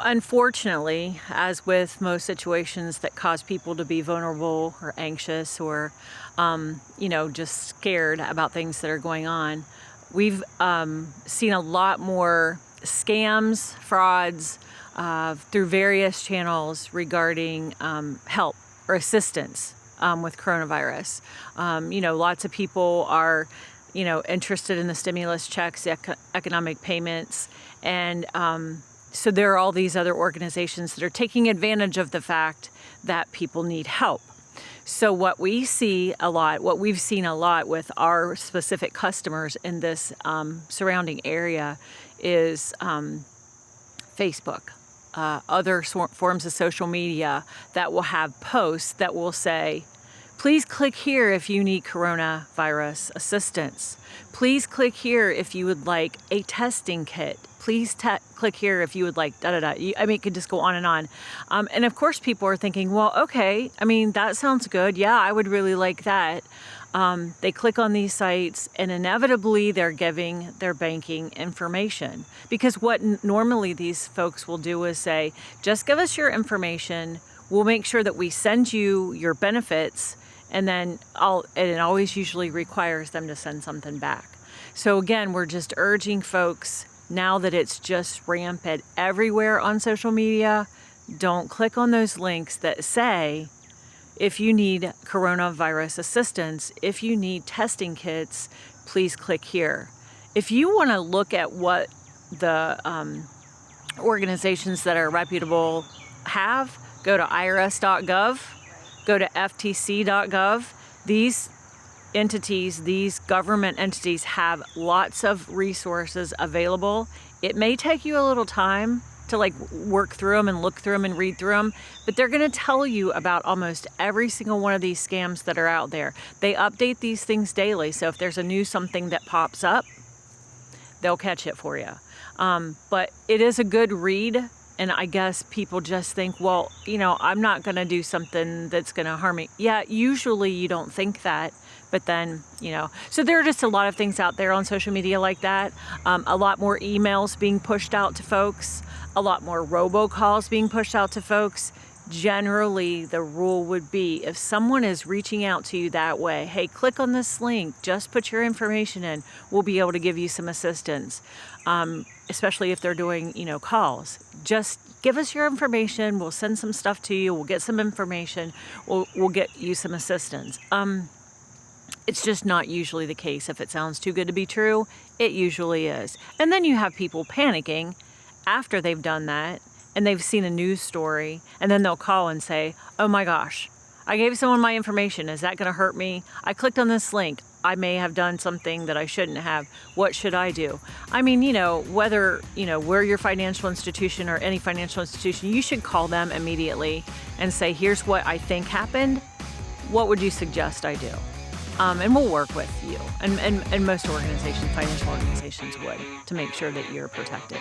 unfortunately, as with most situations that cause people to be vulnerable or anxious or, just scared about things that are going on, we've seen a lot more scams, frauds through various channels regarding help or assistance with coronavirus. Lots of people are, interested in the stimulus checks, economic payments, and so there are all these other organizations that are taking advantage of the fact that people need help. So what we've seen a lot with our specific customers in this surrounding area is Facebook, other forms of social media that will have posts that will say, please click here if you need coronavirus assistance. Please click here if you would like a testing kit. Please click here if you would like da-da-da. It could just go on. And of course people are thinking, well, okay, that sounds good. Yeah, I would really like that. They click on these sites and inevitably they're giving their banking information. Because what normally these folks will do is say, just give us your information. We'll make sure that we send you your benefits. And then it always usually requires them to send something back. So again, we're just urging folks, now that it's just rampant everywhere on social media, don't click on those links that say, if you need coronavirus assistance, if you need testing kits, please click here. If you want to look at what the organizations that are reputable have, go to irs.gov. Go to ftc.gov. These entities, these government entities have lots of resources available. It may take you a little time to work through them and look through them and read through them, but they're going to tell you about almost every single one of these scams that are out there. They update these things daily, so if there's a new something that pops up, they'll catch it for you. But it is a good read. And I guess people just think, well, I'm not going to do something that's going to harm me. Yeah, usually you don't think that. But then, so there are just a lot of things out there on social media like that. A lot more emails being pushed out to folks. A lot more robocalls being pushed out to folks. Generally, the rule would be if someone is reaching out to you that way, hey, click on this link, just put your information in. We'll be able to give you some assistance. Especially if they're doing, calls. Just give us your information. We'll send some stuff to you. We'll get some information. We'll get you some assistance. It's just not usually the case. If it sounds too good to be true, it usually is. And then you have people panicking after they've done that and they've seen a news story, and then they'll call and say, oh my gosh, I gave someone my information. Is that going to hurt me? I clicked on this link. I may have done something that I shouldn't have. What should I do? Whether, we're your financial institution or any financial institution, you should call them immediately and say, here's what I think happened. What would you suggest I do? And we'll work with you. And most organizations, financial organizations would, to make sure that you're protected.